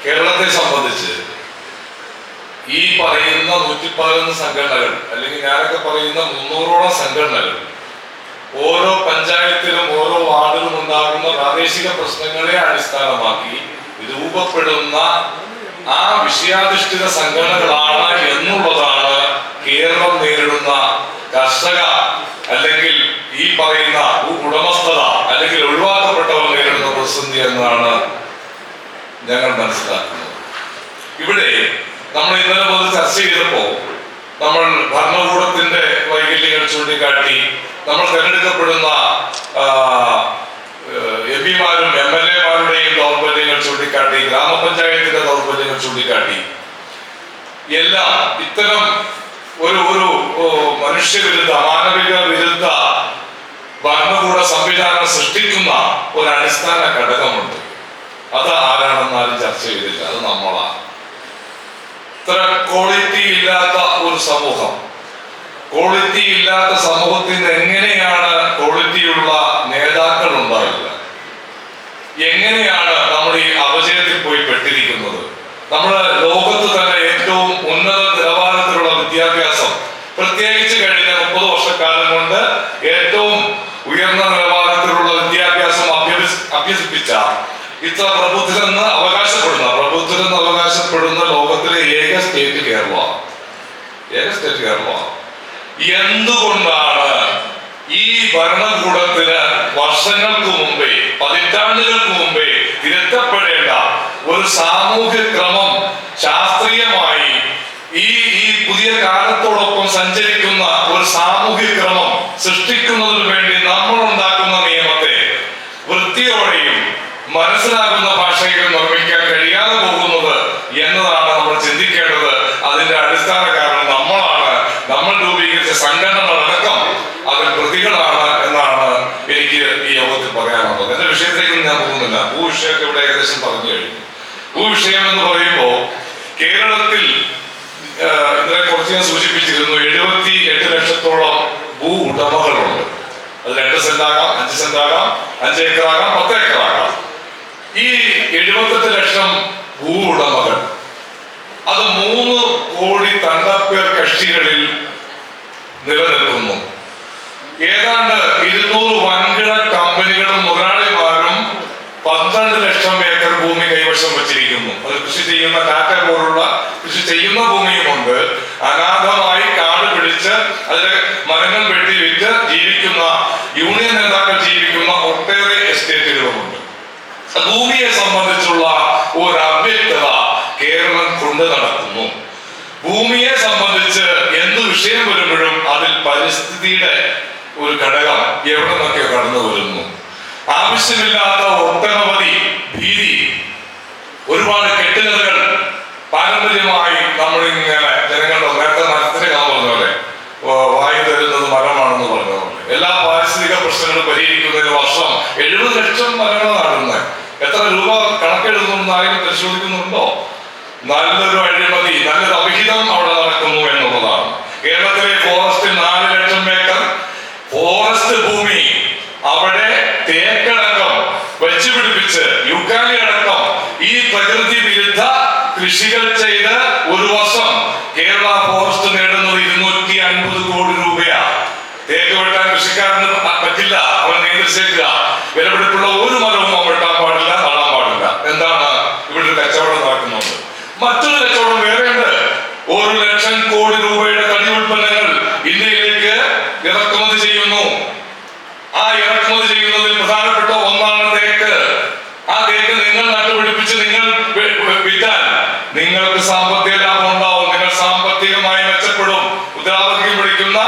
കേരളത്തെ സംബന്ധിച്ച് ഈ പറയുന്ന 111 സംഘടനകൾ, അല്ലെങ്കിൽ ഞാനൊക്കെ പറയുന്ന 300ഓളം സംഘടനകൾ, ഓരോ പഞ്ചായത്തിലും ഓരോ വാർഡിലും ഉണ്ടാകുന്ന പ്രാദേശിക പ്രശ്നങ്ങളെ അടിസ്ഥാനമാക്കി രൂപപ്പെടുന്ന ആ വിഷയാധിഷ്ഠിത സംഘടനകളാണ് എന്നുള്ളതാണ് കേരളം നേരിടുന്ന കർഷക അല്ലെങ്കിൽ ഈ പറയുന്ന ഉടമസ്ഥത അല്ലെങ്കിൽ ഒഴിവാക്കപ്പെട്ടവർ നേരിടുന്ന പ്രതിസന്ധി എന്നാണ് ഞങ്ങൾ മനസ്സിലാക്കുന്നത്. ഇവിടെ നമ്മൾ ഇന്നലെ മുതൽ ചർച്ച ചെയ്തപ്പോൾ നമ്മൾ ഭരണകൂടത്തിന്റെ വൈകല്യങ്ങൾ ചൂണ്ടിക്കാട്ടി, നമ്മൾ തിരഞ്ഞെടുക്കപ്പെടുന്ന എംപിമാരും MLA-മാരുടെയും ദൗർബല്യങ്ങൾ ചൂണ്ടിക്കാട്ടി, ഗ്രാമപഞ്ചായത്തിന്റെ ദൗർബല്യങ്ങൾ ചൂണ്ടിക്കാട്ടി, എല്ലാം ഇത്തരം ഒരു മനുഷ്യവിരുദ്ധ മാനവിക വിരുദ്ധ ഭരണകൂട സംവിധാനം സൃഷ്ടിക്കുന്ന ഒരു അടിസ്ഥാന ഘടകമുണ്ട്. അത് ആരാണെന്ന് ആരും ചർച്ച ചെയ്തില്ല. അത് നമ്മളാണ്. ഇത്ര ക്വാളിറ്റി ഇല്ലാത്ത ഒരു സമൂഹം, ക്വാളിറ്റി ഇല്ലാത്ത സമൂഹത്തിന് എങ്ങനെയാണ് ക്വാളിറ്റിയുള്ള നേതാക്കൾ ഉണ്ടാവുക? എങ്ങനെയാണ് നമ്മൾ ഈ അപജയത്തിൽ പോയി പെട്ടിരിക്കുന്നത്? നമ്മുടെ ലോകത്ത് തന്നെ ഏറ്റവും ഉന്നത നിലവാരത്തിലുള്ള വിദ്യാഭ്യാസം, പ്രത്യേകിച്ച് കഴിഞ്ഞ 30 വർഷക്കാലം കൊണ്ട് ഏറ്റവും ഉയർന്ന നിലവാരത്തിലുള്ള വിദ്യാഭ്യാസം അഭ്യസിപ്പിച്ച ഇത്ര പ്രബുദ്ധരെന്ന് അവകാശപ്പെടുന്ന ലോകത്തിലെ ഏക സ്റ്റേറ്റ് കേരളമാണ്. എന്തുകൊണ്ടാണ് ഈ ഭരണകൂടത്തിന് വർഷങ്ങൾക്ക് മുമ്പേ, പതിറ്റാണ്ടുകൾക്ക് മുമ്പേ തിരുത്തപ്പെടേണ്ട ഒരു സാമൂഹ്യ ക്രമം ശാസ്ത്രീയമായി ഈ പുതിയ കാലത്തോടൊപ്പം സഞ്ചരിക്കുന്ന ഒരു സാമൂഹ്യ ക്രമം സൃഷ്ടിക്കുന്നതിന് വേണ്ടി നമ്മൾ ഉണ്ടാക്കുന്ന നിയമത്തെ വൃത്തിയോടെയും മനസ്സിലാകുന്ന ഭാഷയിൽ നിർമ്മിക്കാൻ കഴിയാതെ പോകുന്നത് എന്നതാണ് നമ്മൾ ചിന്തിക്കേണ്ടത്. അതിന്റെ അടിസ്ഥാന കാരണം നമ്മളാണ്. നമ്മൾ രൂപീകരിച്ച സംഘടനകളടക്കം അതിൽ പ്രതികളാണ് എന്നാണ് എനിക്ക് ഈ യോഗത്തിൽ പറയാനുള്ളത്. എന്റെ വിഷയത്തിലേക്കൊന്നും ഞാൻ പോകുന്നില്ല. ഭൂവിഷയമൊക്കെ ഇവിടെ ഏകദേശം പറഞ്ഞു കഴിഞ്ഞു. ഭൂവിഷയം എന്ന് പറയുമ്പോൾ കേരളത്തിൽ ഇതിനെ കുറച്ച് ഞാൻ സൂചിപ്പിച്ചിരുന്നു, 78 ലക്ഷത്തോളം ഭൂ ഉടമകളുണ്ട്. അത് 2 സെന്റാകാം, 5 സെന്റാകാം, 5 ഏക്കറാകാം, 10 ഏക്കറാകാം. ഈ 78 ലക്ഷം ഭൂ ഉടമകൾ, അത് 3 കോടി തണ്ടപ്പേർ കക്ഷികളിൽ നിലനിൽക്കുന്നു. ഏതാണ്ട് 200 വൻകിട കമ്പനികളും മുതലാളിമാരും 12 ലക്ഷം ഏക്കർ ഭൂമി കൈവശം വച്ചിരിക്കുന്നു. അത് കൃഷി ചെയ്യുന്ന ടാറ്റ പോലുള്ള കൃഷി ചെയ്യുന്ന ഭൂമിയുമുണ്ട്. അനാഥമായി കാട് പിടിച്ച് അതിലെ മരങ്ങൾ വെട്ടി വിറ്റ് ജീവിക്കുന്ന യൂണിയൻ നേതാക്കൾ ജീവിക്കുന്ന ഒട്ടേറെ എസ്റ്റേറ്റുകളുമുണ്ട്. ഭൂമിയെ സംബന്ധിച്ചുള്ള ഒരു അവ്യക്തത കേരളം കൊണ്ടു നടക്കുന്നു. ഭൂമിയെ സംബന്ധിച്ച് എന്ത് വിഷയം വരുമ്പോഴും അതിൽ പരിസ്ഥിതിയുടെ ഒരു ഘടകം എവിടെ നിന്നൊക്കെ കടന്നു വരുന്നു. ആവശ്യമില്ലാത്ത ഒട്ടനവധി ഭീതി, ഒരുപാട് കെട്ടുകഥകൾ പാരമ്പര്യമായി നമ്മളിങ്ങനെ ജനങ്ങളുടെ നേരത്തെ മരത്തിന്റെ കഥ പറഞ്ഞ വായു തരുന്നത് മരമാണെന്ന് പറഞ്ഞ പോലെ എല്ലാ പാരിസ്ഥിതിക പ്രശ്നങ്ങളും പരിഹരിക്കുന്നതിന് വർഷം 70 ലക്ഷം മരങ്ങൾ നടുന്നത്. എത്ര രൂപ കണക്കെടുക്കുന്നു ആരെങ്കിലും പരിശോധിക്കുന്നുണ്ടോ? നല്ലൊരു അഴിമതി, നല്ലൊരു അവിഹിതം അവിടെ നടക്കുന്നു എന്നുള്ളതാണ്. കേരളത്തിലെ ഫോറസ്റ്റ് 4 ലക്ഷം ഏക്കർ ഫോറസ്റ്റ് ഭൂമി, അവിടെ തേക്കടക്കം വെച്ചുപിടിപ്പിച്ച് യുക്കാലി അടക്കം ഈ പ്രകൃതി വിരുദ്ധ കൃഷികൾ ചെയ്ത് ഒരു വർഷം കേരള ഫോറസ്റ്റ് നേടുന്നത് 250 കോടി രൂപയാണ്. തേക്ക് വെട്ടാൻ കൃഷിക്കാരന് പറ്റില്ല, അവൻ നിയന്ത്രിച്ചേക്കുക. വിലപിടിപ്പുള്ള ഒരു മരവും അവൻ വെട്ടാൻ പാടില്ല, നടാൻ പാടില്ല. എന്താണ് ഇവിടെ ഒരു കച്ചവടം നടക്കുന്നുണ്ട്. മറ്റൊരു കച്ചവടം വേറെയുണ്ട്. 1 ലക്ഷം കോടി രൂപയുടെ തടി ഉൽപ്പന്നങ്ങൾ ഇന്ത്യയിലേക്ക് ഇറക്കുമതി ചെയ്യുന്നു. ആ ഇറക്കുമതി ചെയ്യുന്നതിൽ പ്രധാനപ്പെട്ട ഒന്നാണ് തേക്ക്. ആ തേക്ക് നിങ്ങൾ നട്ടുപിടിപ്പിച്ച് നിങ്ങൾ വിറ്റാൽ നിങ്ങൾക്ക് സാമ്പത്തിക ലാഭം ഉണ്ടാവും, നിങ്ങൾ സാമ്പത്തികമായി മെച്ചപ്പെടും. മുദ്രാവാക്യം പിടിക്കുന്ന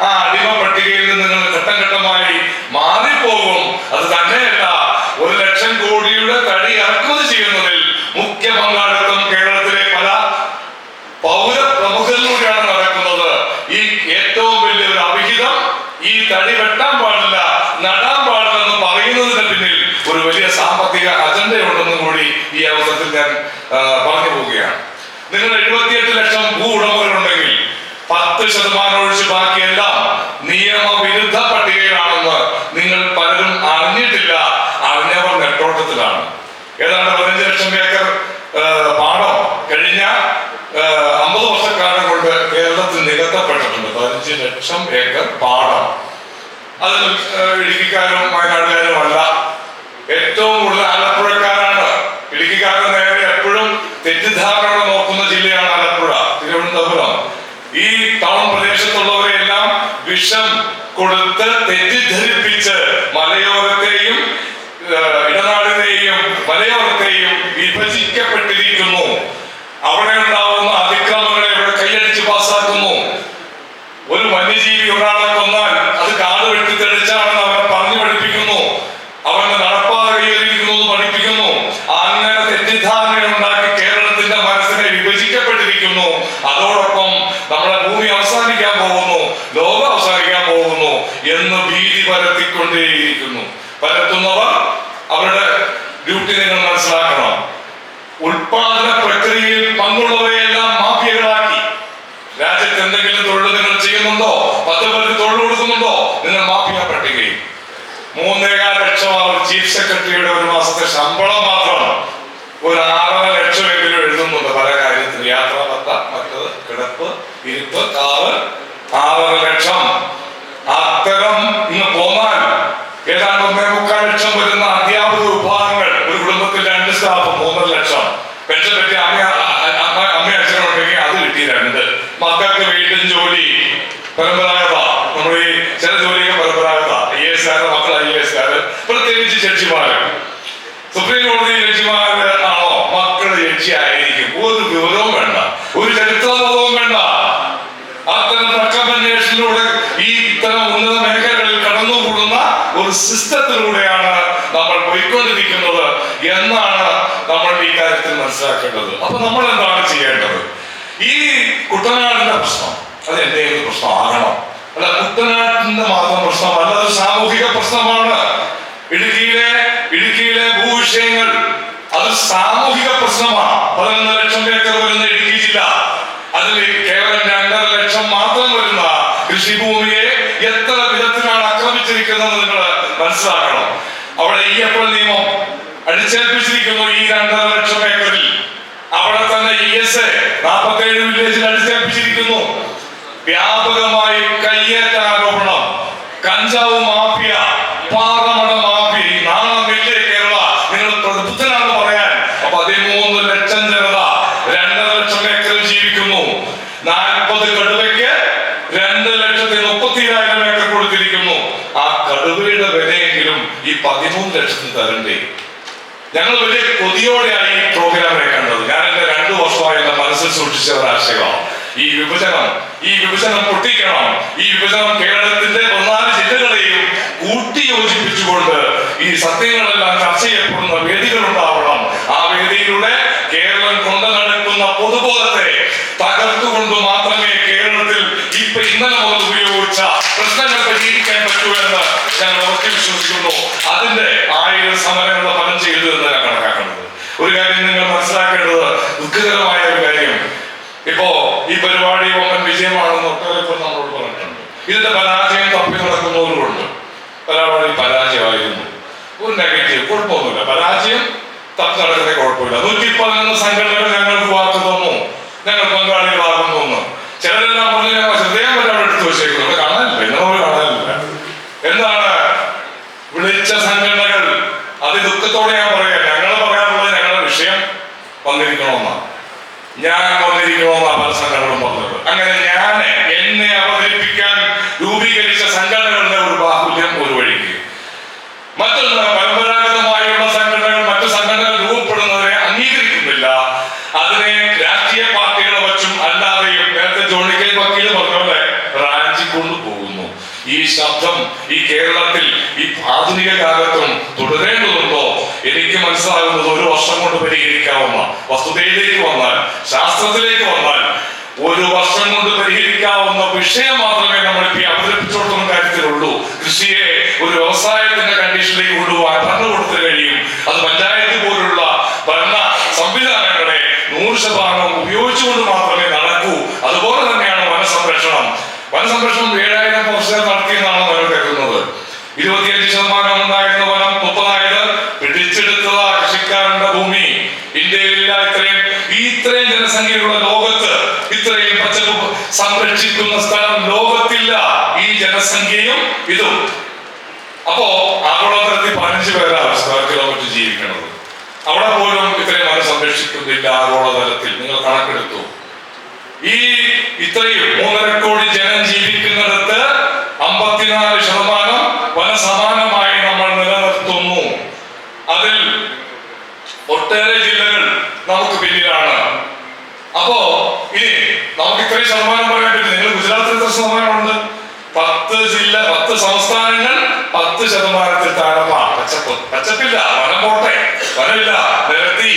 ആ അടിമ പട്ടികയിൽ നിന്ന് നിങ്ങൾ ഘട്ടം ഘട്ടമായി മാറിപ്പോകും. അത് തന്നെയല്ല, 1 ലക്ഷം കോടിയുടെ തടി ഇറക്കുമതി ചെയ്യുന്നതിൽ മുഖ്യ പങ്കാളിത്തം കേരളത്തിലെ പല പൗരപ്രമുഖരിലൂടെയാണ് നടക്കുന്നത്. ഈ ഏറ്റവും വലിയൊരു അവിഹിതം, ഈ തടി വെട്ടാൻ പാടില്ല, നടാൻ പാടില്ല എന്ന് പറയുന്നതിന് പിന്നിൽ ഒരു വലിയ സാമ്പത്തിക അജണ്ടയുണ്ടെന്നും കൂടി ഈ അവസരത്തിൽ ഞാൻ പറഞ്ഞു പോവുകയാണ്. നിങ്ങൾ 78 ലക്ഷം ഭൂ ഉടമകളുണ്ടെങ്കിൽ 10% ഒഴിച്ച് ബാക്കിയെല്ലാം നിയമവിരുദ്ധ പട്ടികയിലാണെന്ന് നിങ്ങൾ പലരും അറിഞ്ഞിട്ടില്ല. അറിഞ്ഞവർ നെട്ടോട്ടത്തിലാണ്. ഏതാണ്ട് 15 ലക്ഷം ഏക്കർ ലക്ഷം ഏക്കർ പാടം. അത് ഇടുക്കിക്കാരും വയനാട്ടുകാരും അല്ല, ഏറ്റവും കൂടുതൽ ആലപ്പുഴക്കാരാണ്. ഇടുക്കിക്കാരുടെ നേരെ എപ്പോഴും തെറ്റിദ്ധാരണ നോക്കുന്ന ജില്ലയാണ് ആലപ്പുഴ, തിരുവനന്തപുരം. ഈ ടൗൺ പ്രദേശത്തുള്ളവരെല്ലാം വിഷം കൊടുത്ത് തെറ്റിദ്ധരിപ്പിച്ച് മലയോരത്തെയും ഇടനാടിനെയും മലയോരത്തെയും വിഭജിക്കപ്പെട്ടിരിക്കുന്നു. അവിടെ ഉണ്ടാവുന്ന അതിക്രമങ്ങളെ ഇവിടെ കൈയടിച്ച് പാസ്സാക്കുന്നു. ഒരു വന്യജീവി ഒരാളെ കൊന്നാൽ അത് കാട് വെട്ടി തെളിച്ചാണെന്ന് അവനെ പറഞ്ഞു പഠിപ്പിക്കുന്നു, അവന്റെ നടപ്പാത കൈവരിക്കുന്നു പഠിപ്പിക്കുന്നു. അങ്ങനെ തെറ്റിദ്ധാരണ ഉണ്ടാക്കി കേരളത്തിന്റെ മനസ്സിനെ വിഭജിക്കപ്പെട്ടിരിക്കുന്നു. അതോടൊപ്പം നമ്മുടെ ഭൂമി അവസാനിക്കാൻ പോകുന്നു, ലോകം അവസാനിക്കാൻ പോകുന്നു എന്ന് ഭീതി പരത്തിക്കൊണ്ടേയിരിക്കുന്നു. പരത്തുന്നവർ അവരുടെ ഡ്യൂട്ടി നിങ്ങൾ മനസ്സിലാക്കണം. ഉൽപാദന പ്രക്രിയയിൽ പങ്കുള്ളവരെയെല്ലാം മാഫിയകളാക്കി. രാജ്യത്ത് എന്തെങ്കിലും തൊഴിൽ നിങ്ങൾ ചെയ്യുന്നുണ്ടോ, 10 പേർക്ക് തൊഴിൽ കൊടുക്കുന്നുണ്ടോ, നിങ്ങൾ മാഫിയ പട്ടികയും. 3.25 ലക്ഷം അവർ ചീഫ് സെക്രട്ടറിയുടെ ഒരു മാസത്തെ ശമ്പളം മാത്രമാണ്. ഒരു 6.5 ലക്ഷമെങ്കിലും എഴുതുന്നുണ്ട് പല കാര്യത്തിന്, യാത്രാ ഭത്ത, മറ്റത് കിടപ്പ്, ഇരിപ്പ്, കാറ്. 6.5 ലക്ഷം. അത്തരം ഇന്ന് പോന്നാൽ ഏതാണ്ട് 1.25 ലക്ഷം വരുന്ന അധ്യാപക വിഭാഗങ്ങൾ. ഒരു കുടുംബത്തിൽ 2 സ്റ്റാഫ്, 3.5 ലക്ഷം. പെൻഷൻ പറ്റി അമ്മ അച്ഛനുണ്ടെങ്കിൽ അത് കിട്ടി 2. മക്കൾക്ക് വീണ്ടും ജോലി പരമ്പരാഗത, നമ്മുടെ ഈ ചില ജോലിയൊക്കെ പരമ്പരാഗത. IAS മക്കൾ IAS, പ്രത്യേകിച്ച് ജഡ്ജിമാര്. സുപ്രീം കോടതി ജഡ്ജിമാര് ആണോ മക്കൾ ജഡ്ജി ആയിരിക്കും. ഒരു വിവരവും വേണ്ട, ഒരു ചരിത്രബോധവും വേണ്ട. അത്തരം റെക്കമെൻഡേഷനിലൂടെ ഈ ഇത്തരം ഉന്നത മേഖലകളിൽ കടന്നുകൂടുന്ന ഒരു സിസ്റ്റത്തിലൂടെയാണ് നമ്മൾ പോയിക്കൊണ്ടിരിക്കുന്നത് എന്നാണ് നമ്മൾ ഈ കാര്യത്തിൽ മനസ്സിലാക്കേണ്ടത്. അപ്പൊ നമ്മൾ എന്താണ് ചെയ്യേണ്ടത്? ഈ കുട്ടനാടിന്റെ പ്രശ്നം അത് എന്തെങ്കിലും പ്രശ്നമാകണം. അല്ല, കുട്ടനാടിന്റെ മാത്രം പ്രശ്നമല്ല, അത് സാമൂഹിക പ്രശ്നമാണ്. ഇടുക്കിയിലെ ഭൂവിഷയങ്ങൾ അത് സാമൂഹിക പ്രശ്നമാണ്. 11 ലക്ഷം ഏക്കർ വരുന്ന ഇടുക്കി ജില്ല, അതിൽ കേവലം 2.5 ലക്ഷം മാത്രം വരുന്ന കൃഷിഭൂമിയെ എത്ര വിധത്തിലാണ് ആക്രമിച്ചിരിക്കുന്നത് നിങ്ങൾ മനസ്സിലാക്കണം. അവിടെ EFL നിയമം അടിച്ചേൽപ്പിച്ചിരിക്കുന്നു ഈ 2.5 ലക്ഷം ഏക്കറിൽ. അവിടെ തന്നെ ESA 47 വില്ലേജിൽ അടിച്ചേൽപ്പിച്ചിരിക്കുന്നു. വ്യാപകമായി കയ്യേറ്റ ആരോപണം, കഞ്ചാവ് മാഫിയ, പാറമട മാഫിയ. ഈ നാണമില്ലേ കേരള? നിങ്ങൾ പ്രബുദ്ധനാണെന്ന് പറയാൻ. 13 ലക്ഷം ജനത 2.5 ലക്ഷം ഏക്കറിൽ ജീവിക്കുന്നു. 40 കടുവയ്ക്ക് 2,30,000 ഏക്കർ കൊടുത്തിരിക്കുന്നു. ആ കടുവയുടെ വിലയെങ്കിലും ഈ 13 ലക്ഷത്തിന് തരണ്ടേ? ഞങ്ങൾ വലിയ കൊതിയോടെയാണ് ഈ പ്രോഗ്രാമിനെ കണ്ടത്. ഞാൻ എന്റെ 2 വർഷമായി എന്റെ മനസ്സിൽ സൂക്ഷിച്ച ഒരാശയമാണ് ഈ വിഭജനം പൊട്ടിക്കണം. ഈ വിഭജനം കേരളത്തിന്റെ 14 ജില്ലകളെയും കൂട്ടിയോജിപ്പിച്ചുകൊണ്ട് ഈ സത്യങ്ങളെല്ലാം ചർച്ച ചെയ്യപ്പെടുന്ന വേദികൾ ഉണ്ടാവണം. ആ വേദിയിലൂടെ കേരളം കൊണ്ടു നടക്കുന്ന പൊതുബോധത്തെ തകർത്തുകൊണ്ട് മാത്രമേ കേരളത്തിൽ ഇന്നലെ മുതൽ ഉപയോഗിച്ച പ്രശ്നങ്ങൾ പരിഹരിക്കാൻ പറ്റൂ എന്ന് ഞങ്ങൾ ഉറച്ചു വിശ്വസിക്കുന്നു. അതിന്റെ 1000 സമരങ്ങളുടെ ഫലം ചെയ്തു എന്ന് ഞാൻ കണക്കാക്കുന്നത്. ഒരു കാര്യം നിങ്ങൾ മനസ്സിലാക്കേണ്ടത്, ദുഃഖകരമായ ഒരു കാര്യം, ഇപ്പോ ഈ പരിപാടി ഒന്നൻ വിജയമാണെന്ന് ഒട്ടേറെ നമ്മളോട് പറഞ്ഞിട്ടുണ്ട്. ഇതിന്റെ പരാജയം തപ്പി നടക്കുന്നവരുണ്ട്. പരിപാടി പരാജയമായിരുന്നു, ഒരു നെഗറ്റീവ്, കുഴപ്പമൊന്നുമില്ല. പരാജയം തപ്പി നടക്കുന്ന കുഴപ്പമില്ല. 111 സംഘടനകൾ ഞങ്ങൾക്ക് വാക്ക് തന്നു, ഞങ്ങൾ പങ്കാളികളാകുന്നു എന്ന്. ചിലരെല്ലാം പറഞ്ഞു ഞങ്ങൾ ഹൃദയം വരെ അവിടെ എടുത്തു വെച്ചേക്കുന്നത് കാണാനില്ല, ഇന്നോട് കാണാനില്ല. എന്താണ് വിളിച്ച സംഘടനകൾ? അതിദുഃഖത്തോടെ ഞാൻ പറയാം, ഞങ്ങൾ പറയാറുള്ളത് ഞങ്ങളുടെ വിഷയം വന്നിരിക്കണമെന്നാണ്, ഞാൻ വന്നിരിക്കണമെന്നാണ് പല സംഘടനകളും പറഞ്ഞത്. അങ്ങനെ എന്നെ അവതരിപ്പിക്കാൻ രൂപീകരിച്ച സംഘടനകളുടെ ഒരു ബാഹുല്യം ഒരു വഴിക്ക്. മറ്റൊന്ന്, പരമ്പരാഗതമായുള്ള സംഘടനകൾ മറ്റു സംഘടനകൾ രൂപപ്പെടുന്നതിനെ അംഗീകരിക്കുന്നില്ല. അതിനെ രാഷ്ട്രീയ പാർട്ടികളെ വച്ചും അല്ലാതെയും നേരത്തെ ജോണി കെ വക്കീൽ പറഞ്ഞ പോലെ റാഞ്ചിക്കൊണ്ടു പോകുന്നു. ഈ ശബ്ദം ഈ കേരളത്തിൽ ഈ ആധുനിക കാലത്തും തുടരേണ്ടതുണ്ടോ? എനിക്ക് മനസ്സിലാകുന്നത് 1 വർഷം കൊണ്ട് പരിഹരിക്കാവുന്ന വസ്തുതയിലേക്ക് വന്നാൽ, ശാസ്ത്രത്തിലേക്ക് വന്നാൽ 1 വർഷം കൊണ്ട് പരിഹരിക്കാവുന്ന വിഷയം മാത്രമേ നമ്മൾ അവതരിപ്പിച്ചോടുന്ന കാര്യത്തിലുള്ളൂ. കൃഷിയെ ഒരു വ്യവസായത്തിന്റെ കണ്ടീഷനിലേക്ക് കൊണ്ടുപോകാൻ ഭരണകൂടത്തിന് കഴിയും. അത് പഞ്ചായത്ത് പോലുള്ള ഭരണ സംവിധാനങ്ങളെ 100% ഉപയോഗിച്ചുകൊണ്ട് മാത്രമേ നടക്കൂ. അതുപോലെ തന്നെയാണ് വനസംരക്ഷണം. 7000 പോസ്റ്റർ നടത്തിയെന്നാണ് നമ്മൾ കേൾക്കുന്നത്. 25% ഉണ്ടായിരുന്ന വനം 30 പിടിച്ചെടുത്തതാ കൃഷിക്കാരന്റെ ഭൂമി. ഇന്ത്യയിലില്ല ഇത്രയും ഇത്രയും ജനസംഖ്യയുള്ള ലോകത്ത് ഇത്രയും പച്ചപ്പ് സംരക്ഷിക്കുന്ന സ്ഥലം ലോകത്തില്ല. ഈ ജനസംഖ്യയും ഇതും. അപ്പോ ആഗോളതലത്തിൽ 15 പേരാണ് സ്ക്വയർ കിലോമീറ്റർ ജീവിക്കുന്നത്. അവിടെ പോലും ഇത്രയും വനം സംരക്ഷിക്കുന്നില്ല. ആഗോളതലത്തിൽ നിങ്ങൾ കണക്കെടുത്തു. ഈ ഇത്രയും 3.5 കോടി ജനം ജീവിക്കുന്നിടത്ത് 54% വനസമാനമായി നമ്മൾ നിലനിർത്തുന്നു. അതിൽ ഒട്ടേറെ ജില്ലകൾ നമുക്ക് പിന്നിലാണ്. അപ്പോ ഇനി നമുക്ക് ഇത്രയും ശതമാനം പറയാൻ പറ്റും. നിങ്ങൾ ഗുജറാത്തിൽ എത്ര ശതമാനമുണ്ട്? 10 ജില്ല, 10 സംസ്ഥാനങ്ങൾ 10% താഴെയാണ്. പച്ചപ്പില്ല, വനം പോട്ടെ, വനമില്ല, നിരത്തി.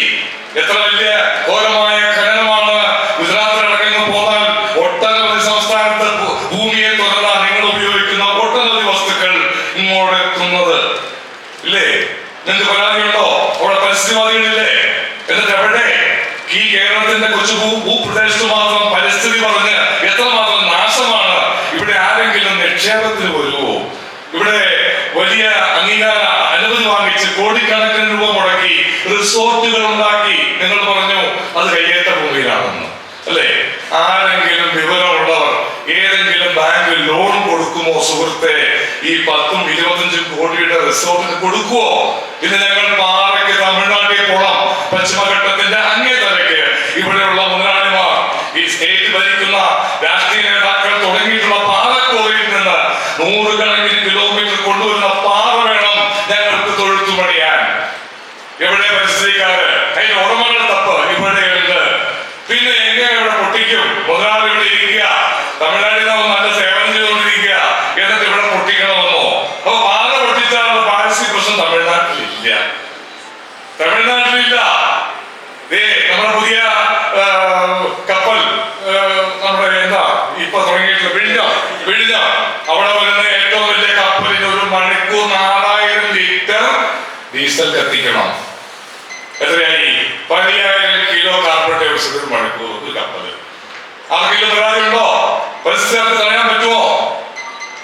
എത്ര വലിയ ഘോരമായ ഖനനമാണ് ഗുജറാത്തിലടക്കം പോന്നാൽ ഒട്ടനവധി സംസ്ഥാനത്ത് ഭൂമിയെ തുറന്ന നിങ്ങൾ ഉപയോഗിക്കുന്ന ഒട്ടനവധി വസ്തുക്കൾ ഇങ്ങോട്ട് എത്തുന്നത് ഇല്ലേ? നിങ്ങൾക്ക് പരാതിയുണ്ടോ? അവിടെ പരിസ്ഥിതിവാദികളില്ലേ? എന്നിട്ട് എവിടെ ഈ കേരളത്തിന്റെ കൊച്ചു ഭൂപ്രദേശത്ത് മാത്രം പരിസ്ഥിതി പറഞ്ഞ് എത്രമാത്രം നാശമാണ്? ഇവിടെ ആരെങ്കിലും നിക്ഷേപത്തിന് വരുമോ? ഇവിടെ വലിയ അംഗീകാര അനുമതി വാങ്ങിച്ച് കോടിക്കണക്കിന് രൂപ മുടക്കി റിസോർട്ടുകൾ ഉണ്ടാക്കി. നിങ്ങൾ പറഞ്ഞു അത് കയ്യേറ്റ ഭൂമിയിലാണെന്ന് അല്ലേ? ആരെങ്കിലും വിവരമുള്ളവർ ഏതെങ്കിലും ബാങ്ക് ലോൺ കൊടുക്കുമോ? സുഹൃത്തെ, ഈ 10ഉം 25ഉം കോടിയുടെ റിസോർട്ടിന് കൊടുക്കുവോ? ഇത് ഞങ്ങൾ പാറയ്ക്ക് തമിഴ്നാട്ടിൽ പോണം. പശ്ചിമഘട്ടത്തിന്റെ അങ്ങേ തലയ്ക്ക് ഇവിടെയുള്ള മുതലാളിമാർ, ഈ സ്റ്റേറ്റ് ഭരിക്കുന്ന രാഷ്ട്രീയ നേതാക്കൾ തുടങ്ങിയിട്ടുള്ള പാറക്കോറിയിൽ നിന്ന് 100 കണക്കിന് കിലോമീറ്റർ കൊണ്ടുവരുന്ന പാറ വേണം ഞങ്ങൾക്ക് തൊഴുത്തു പണിയാൻ. എവിടെ പരിസ്ഥിതിക്കാര്? അതിന്റെ ഉടമകളുടെ തപ്പ് ഇവിടെയുണ്ട്. പിന്നെ എങ്ങനെ ഇവിടെ പൊട്ടിക്കും? മുതലാളി ഇവിടെ ഇരിക്കുക, തമിഴ്നാട്ടിൽ നിന്ന് നല്ല സേവനം ചെയ്തുകൊണ്ടിരിക്കുക, എന്നിട്ട് ഇവിടെ പൊട്ടിക്കണമെന്നോ? അപ്പൊ പാറ പൊട്ടിച്ചാലുള്ള പാരിസ്ഥിതിക പ്രശ്നം തമിഴ്നാട്ടിലില്ല. നമ്മുടെ പുതിയ കപ്പൽ, നമ്മുടെ എന്താ ഇപ്പൊ തുടങ്ങിയിട്ടുള്ള വിഴിഞ്ഞ, അവിടെ വരുന്ന ഏറ്റവും വലിയ കപ്പലിന് ഒരു മണിക്കൂർ 4000 ലിറ്റർ ഡീസൽ കത്തിക്കണം. എത്രയായി? 10,000 കിലോ കാർബൺ ഡയോക്സൈഡ് ഒരു മണിക്കൂർ ഒരു കപ്പല്. ആർക്കെങ്കിലും പരാതിയുണ്ടോ? പരിസ്ഥിതി തടയാൻ പറ്റുമോ?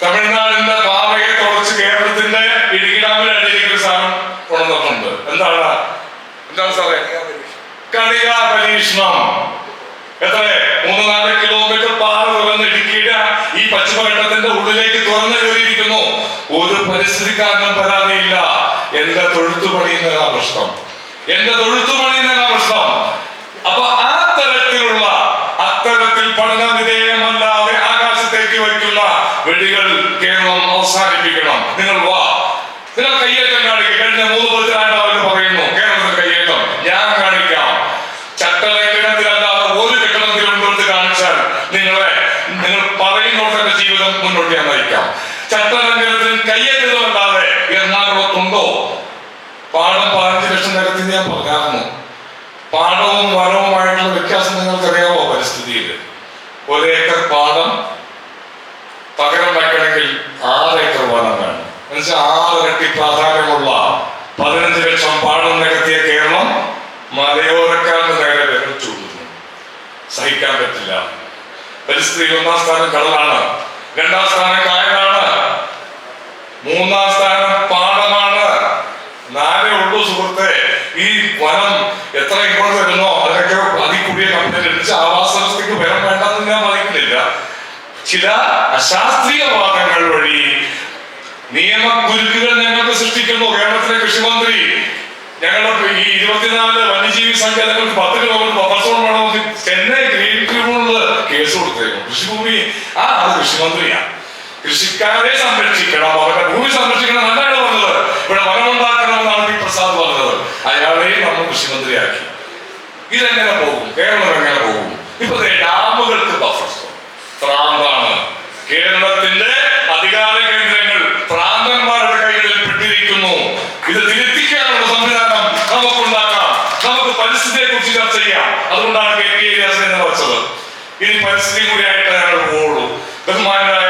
തമിഴ്നാടിന്റെ പാതയെ തുറച്ച് കേരളത്തിന്റെ ഇടുക്കി ഡാമിൽ അടിയിലേക്ക് സാധനം കൊണ്ടുവന്നിട്ടുണ്ട്. എന്താണ് സാറേ? കണിക പരീക്ഷണം. എത്ര? 3-4 കിലോമീറ്റർ പാറ തുറന്ന് ഇടുക്കിയുടെ ഈ പശ്ചിമഘട്ടത്തിന്റെ ഉള്ളിലേക്ക് തുറന്നു കയറിയിരിക്കുന്നു. ഒരു പരിസ്ഥിതിക്കാരനും പരാതിയില്ല. എന്റെ തൊഴുത്തു പണിയുന്നതാണ് പ്രശ്നം. അപ്പൊ അത്തരത്തിൽ പഠന വിധേയമല്ലാതെ ആകാശത്തേക്ക് വയ്ക്കുന്ന വെടികൾ കേരളം അവസാനിപ്പിക്കണം. നിങ്ങൾ കയ്യേറ്റം കാണിക്കുക. കഴിഞ്ഞ 3 പതിറ്റാണ്ടാവെന്ന് പറയുന്നു കേരളത്തിൽ കയ്യേറ്റം. ഞാൻ കാണിക്കാം. ചട്ടലംഘനത്തിലല്ലാതെ ഒരു കെട്ടിടത്തിൽ മുന്നോട്ട് കാണിച്ചാൽ നിങ്ങൾ പറയുന്നോട്ടെ ജീവിതം മുന്നോട്ട് ഞാൻ നയിക്കാം. ചട്ടലംഘനത്തിൽ കയ്യേറ്റമല്ലാതെ എറണാകുളത്തുണ്ടോ? പാടം 15 ലക്ഷം നിരത്തി ഞാൻ പറഞ്ഞായിരുന്നു. പാടവും വനവുമായിട്ടുള്ള വ്യത്യാസം നിങ്ങൾക്കറിയാമോ? പരിസ്ഥിതിയിൽ 1 ഏക്കർ പാടം പകരം വയ്ക്കണമെങ്കിൽ 6 ഏക്കർ വനം വേണം. എന്നുവെച്ചാൽ 6 ഇരട്ടി പ്രാധാന്യമുള്ള 15 ലക്ഷം പാടം നികത്തിയ കേരളം മലയോരക്കാരന് നേരെ വിരൽ ചൂണ്ടുന്നു. സഹിക്കാൻ പറ്റില്ല. പരിസ്ഥിതി 1-ാം സ്ഥാനം കടലാണ്, 2-ാം സ്ഥാനം കായലാണ്, 3-ാം സ്ഥാനം പാടമാണ്. 4 ഉള്ളൂ സുഹൃത്തെ. ഈ വനം എത്ര ഇങ്ങോട്ട് വരുന്നോ അതിനൊക്കെ അതികൂടിയ കമ്പനി ആവാസ വ്യവസ്ഥയ്ക്ക് വരം വേണ്ടെന്ന് ഞാൻ പറയുന്നില്ല. ചില അശാസ്ത്രീയവാദങ്ങൾ വഴി നിയമകുരുക്കുകൾ ഞങ്ങൾക്ക് സൃഷ്ടിക്കുന്നു. കേരളത്തിലെ കൃഷിമന്ത്രി ഞങ്ങളുടെ ഈ 24 വന്യജീവി സങ്കേതങ്ങൾക്ക് 10 കിലോമീറ്റർ ബഫർ വേണമെന്ന് ചെന്നൈ ഗ്രീൻ ട്രിബ്യൂണലിൽ കേസ് കൊടുത്തേക്കും. കൃഷിഭൂമി അത് കൃഷിമന്ത്രിയാണ്. കൃഷിക്കാരെ സംരക്ഷിക്കണം, അവരുടെ ഭൂമി സംരക്ഷിക്കണം എന്നാണ് പറഞ്ഞത്. ഇവിടെ വനമുണ്ടാക്കണമെന്നാണ് പി പ്രസാദ് പറഞ്ഞത്. അയാളെയും നമ്മൾ കൃഷിമന്ത്രിയാക്കി. ഇതെങ്ങനെ പോകും? കേരളം എങ്ങനെ പോകും? ഇപ്പൊ ഡാമുകൾക്ക് ബഫർ പ്രാന്താണ്. കേരളത്തിന്റെ അധികാര കേന്ദ്രങ്ങൾ പ്രാന്തന്മാരുടെ കൈകളിൽ പെട്ടിരിക്കുന്നു. ഇത് തിരുത്തിക്കാനുള്ള സംവിധാനം നമുക്കുണ്ടാക്കാം. നമുക്ക് പരിസ്ഥിതിയെ കുറിച്ച് ചർച്ച ചെയ്യാം. അതുകൊണ്ടാണ് KPAS വെച്ചത്. ഇനി പരിസ്ഥിതി കൂടിയായിട്ട് ഞങ്ങൾ പോകുള്ളൂ. ബഹുമാനായ